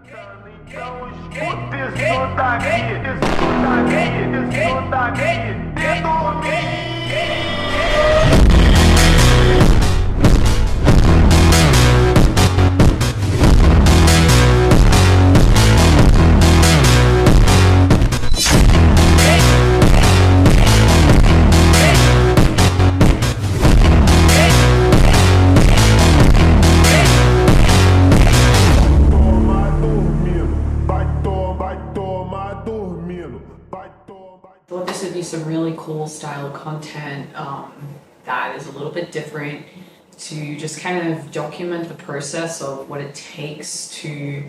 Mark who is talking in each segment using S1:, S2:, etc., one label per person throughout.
S1: Então escuta isso daqui, de dormir.
S2: Thought this would be some really cool style content that is a little bit different to just kind of document the process of what it takes to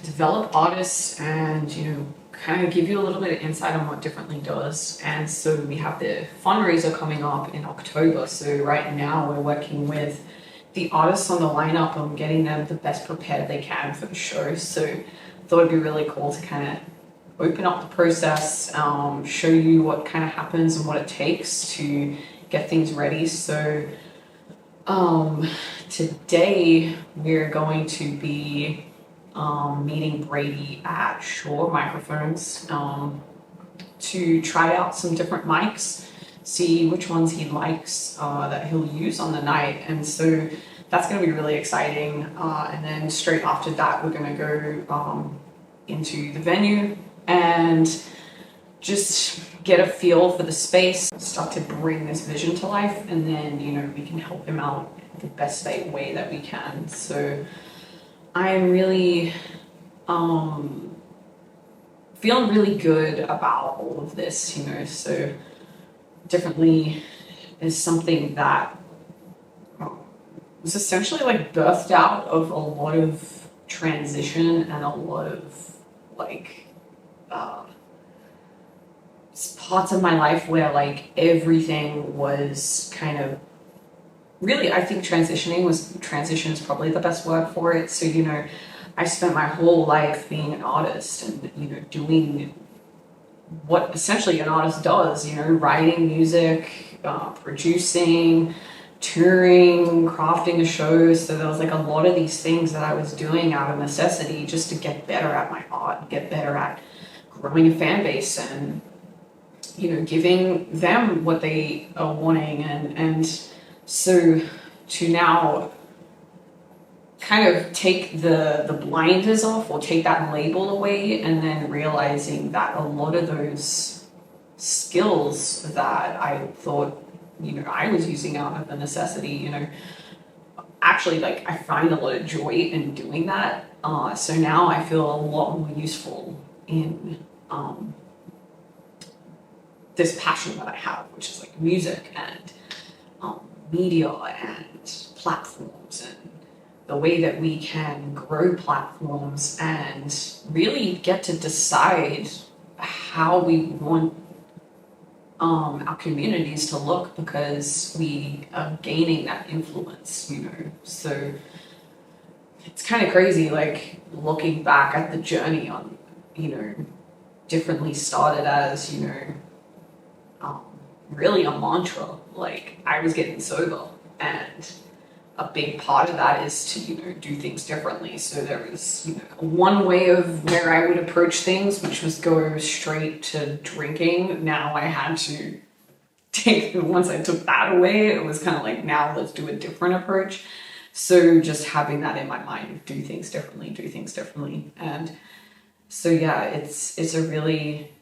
S2: develop artists and, kind of give you a little bit of insight on what Differently does. And so we have the fundraiser coming up in October. So right now we're working with the artists on the lineup and getting them the best prepared they can for the show. So thought it'd be really cool to kind of open up the process, show you what kind of happens and what it takes to get things ready. So today we're going to be meeting Brady at Shure microphones to try out some different mics, see which ones he likes that he'll use on the night. And so that's going to be really exciting. And then straight after that, we're going to go into the venue and just get a feel for the space, start to bring this vision to life, and then, we can help him out the best way that we can. So I'm really feeling really good about all of this, so Differently is something that was essentially like birthed out of a lot of transition and a lot of parts of my life where everything was kind of really, I think transition is probably the best word for it. So, I spent my whole life being an artist and, doing what essentially an artist does, writing music, producing, touring, crafting a show. So there was a lot of these things that I was doing out of necessity just to get better at my art, get better at growing a fan base and, giving them what they are wanting. And so to now kind of take the blinders off or take that label away, and then realizing that a lot of those skills that I thought, I was using out of a necessity, actually I find a lot of joy in doing that. So now I feel a lot more useful in this passion that I have, which is music and media and platforms, and the way that we can grow platforms and really get to decide how we want our communities to look, because we are gaining that influence, So it's kind of crazy, looking back at the journey on, Differently started as, really a mantra. I was getting sober, and a big part of that is to, do things differently. So there was, one way of where I would approach things, which was go straight to drinking. Now I had to once I took that away, it was kind of now let's do a different approach. So just having that in my mind, do things differently. And so, yeah, it's a really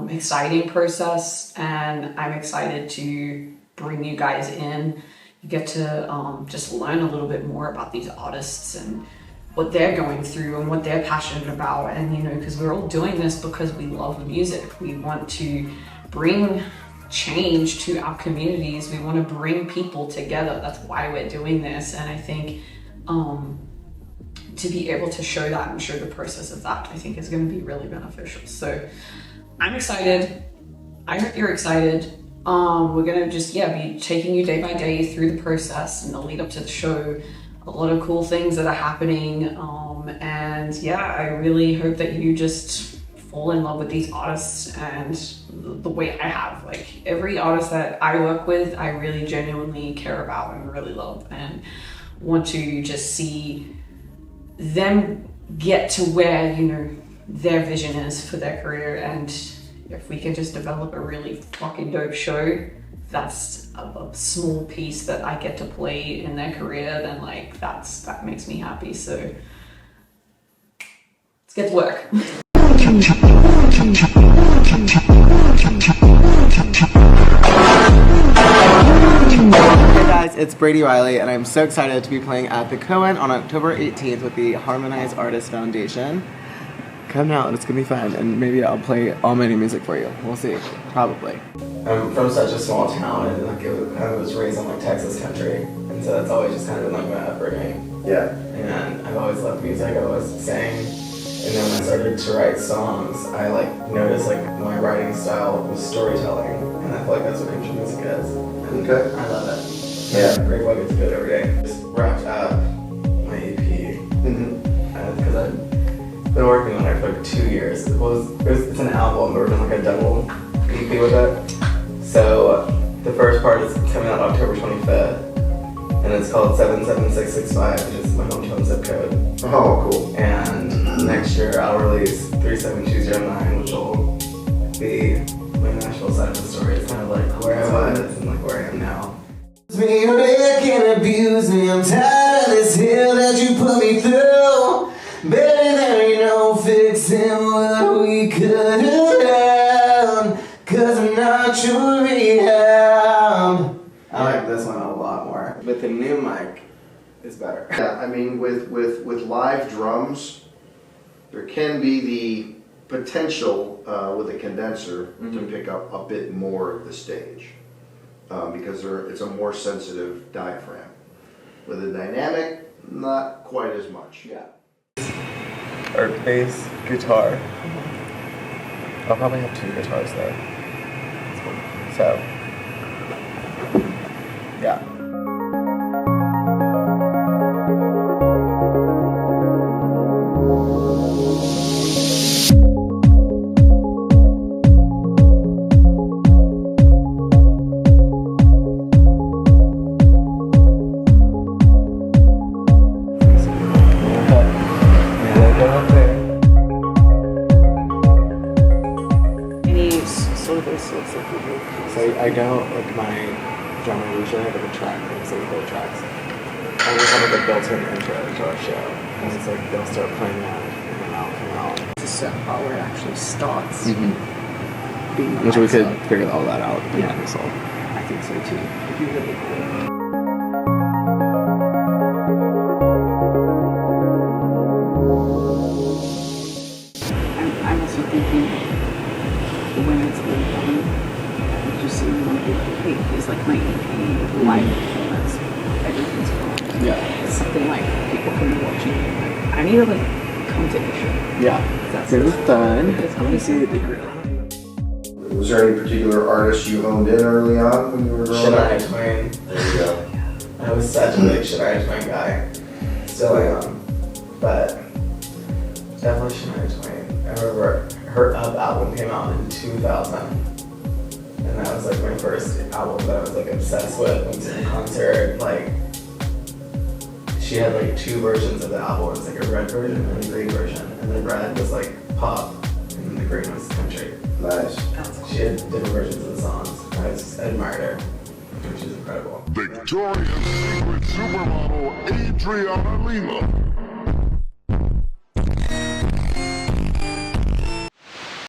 S2: exciting process, and I'm excited to bring you guys in. You get to just learn a little bit more about these artists and what they're going through and what they're passionate about. And, because we're all doing this because we love music. We want to bring change to our communities. We want to bring people together. That's why we're doing this. And I think to be able to show that and show the process of that, I think is going to be really beneficial. So I'm excited. I hope you're excited. We're going to just, be taking you day by day through the process and the lead up to the show. A lot of cool things that are happening. And I really hope that you just fall in love with these artists and the way I have. Every artist that I work with, I really genuinely care about and really love, and want to just see them get to where, you know, their vision is for their career. And if we can just develop a really fucking dope show, that's a small piece that I get to play in their career, then like that makes me happy. So let's get to work.
S3: Hey guys, it's Brady Riley, and I'm so excited to be playing at the Cowan on October 18th with the Harmonize Artists Foundation. Come out, it's gonna be fun, and maybe I'll play all my new music for you. We'll see, probably. I'm from such a small town, and like I was raised in like Texas country, and so that's always just kind of been like my upbringing. Yeah. And I've always loved music. I always sang, and then when I started to write songs, I like noticed like my writing style was storytelling, and I feel like that's what country music is. And
S4: Okay.
S3: I love it.
S4: Yeah.
S3: Great way to do it every day. Just wrapped up my EP because I've been working on it for like 2 years. It's an album, but we're doing like a double EP with it. So the first part is coming out October 25th, and it's called 77665, which is my hometown zip code.
S4: Oh, cool.
S3: And next year I'll release 37209, which will be my Nashville side of the story. It's kind of like where I was and like where I am now. Me wreck and abuse me, I'm tired of this hell that you put me through. Better there ain't no fixing what we could have done, 'cause I'm not your rehab. I like this one a lot more, but the new mic is better.
S4: Yeah, I mean, with live drums, there can be the potential with a condenser to pick up a bit more of the stage because it's a more sensitive diaphragm. With a dynamic, not quite as much.
S3: Yeah. Or bass, guitar. I'll probably have 2 guitars though. So, yeah. So I don't, like my drummer usually have like a track, like say both tracks. I just have like a built-in intro to our show. And it's like they'll start playing that and then I'll come out.
S2: It's a certain part where it actually starts being
S3: Which we could figure all that out.
S2: Yeah. I think so too. It'd be really cool. I'm also thinking when it's all done, just so you want to be like, hey, here's like my EP live performance. Everything's gone.
S3: Yeah.
S2: It's something like people can be watching. I need to like come to the show.
S3: Yeah.
S2: That's
S3: it was fun.
S2: I want to see the grill.
S4: Was there any particular artist you honed in early on when you were growing up?
S3: Shania Twain.
S4: There you go.
S3: I was such a big Shania Twain guy. Still am. But definitely Shania Twain. I remember her Up album came out in 2000. And that was like my first album that I was like obsessed with. Went to the concert, like she had like 2 versions of the album. It was like a red version and a green version. And the red was like pop and the green was country.
S4: Nice.
S3: She had different versions of the songs. I just admired her. She was incredible.
S5: Victoria's Secret supermodel Adriana Lima